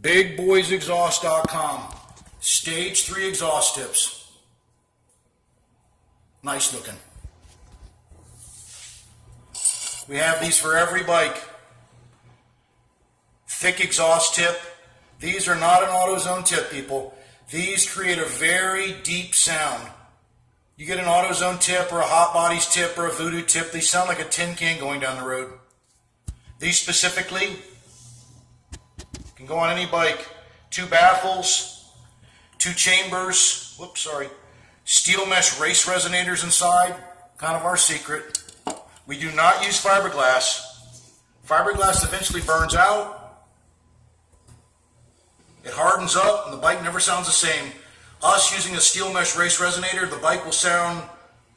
BigBoysExhaust.com. Stage 3 exhaust tips. Nice looking. We have these for every bike. Thick exhaust tip. These are not an AutoZone tip, people. These create a very deep sound. You get an AutoZone tip or a Hot Bodies tip or a Voodoo tip, they sound like a tin can going down the road. These specifically can go on any bike. 2 baffles, 2 chambers, steel mesh race resonators inside, kind of our secret. We do not use fiberglass. Fiberglass eventually burns out. It hardens up and the bike never sounds the same. Us using a steel mesh race resonator, the bike will sound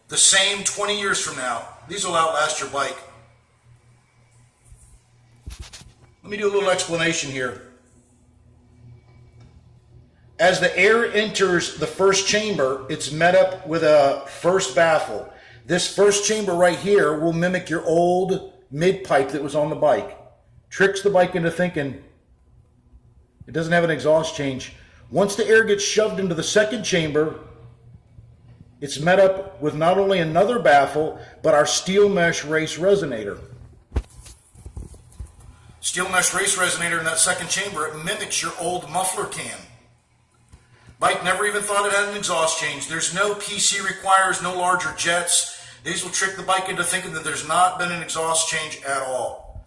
the same 20 years from now. These will outlast your bike. Let me do a little explanation here. As the air enters the first chamber, it's met up with a first baffle. This first chamber right here will mimic your old mid pipe that was on the bike. Tricks the bike into thinking it doesn't have an exhaust change. Once the air gets shoved into the second chamber, it's met up with not only another baffle, but our steel mesh race resonator. Steel mesh race resonator in that second chamber, it mimics your old muffler can. Bike never even thought it had an exhaust change. There's no PC requires, no larger jets. These will trick the bike into thinking that there's not been an exhaust change at all.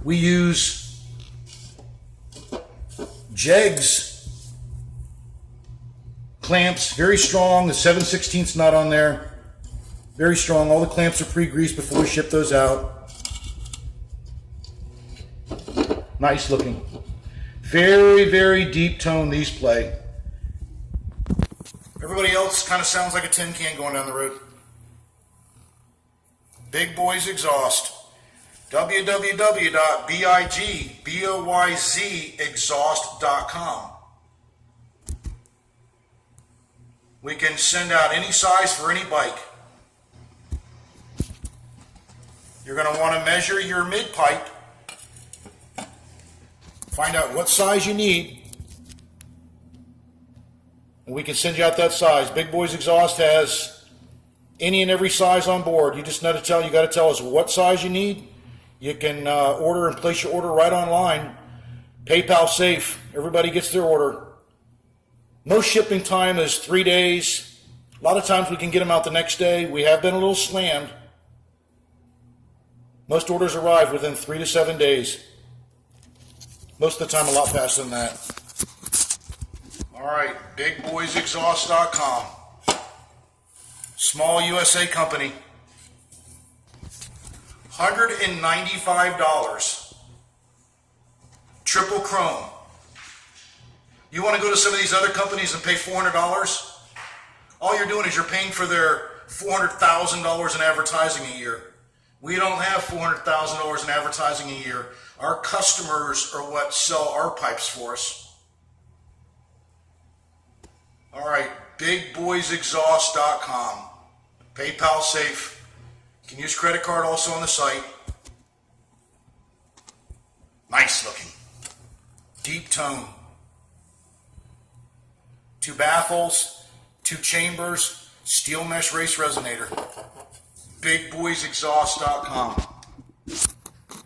We use Jegs clamps, very strong. The 7/16's not on there. Very strong. All the clamps are pre-greased before we ship those out. Nice looking. Very, very deep tone these play. Everybody else kind of sounds like a tin can going down the road. Big Boys Exhaust. www.bigboyzexhaust.com. We can send out any size for any bike. You're going to want to measure your mid pipe. Find out what size you need. And we can send you out that size. Big Boys Exhaust has any and every size on board. You just got to tell us what size you need. You can order and place your order right online. PayPal safe. Everybody gets their order. Most shipping time is 3 days. A lot of times we can get them out the next day. We have been a little slammed. Most orders arrive within 3 to 7 days. Most of the time a lot faster than that. All right, BigBoysExhaust.com. Small USA company. $195. Triple chrome. You want to go to some of these other companies and pay $400? All you're doing is you're paying for their $400,000 in advertising a year. We don't have $400,000 in advertising a year. Our customers are what sell our pipes for us. All right, BigBoysExhaust.com. PayPal safe. You can use credit card also on the site. Nice looking. Deep tone. 2 baffles, 2 chambers, steel mesh race resonator. BigBoysExhaust.com.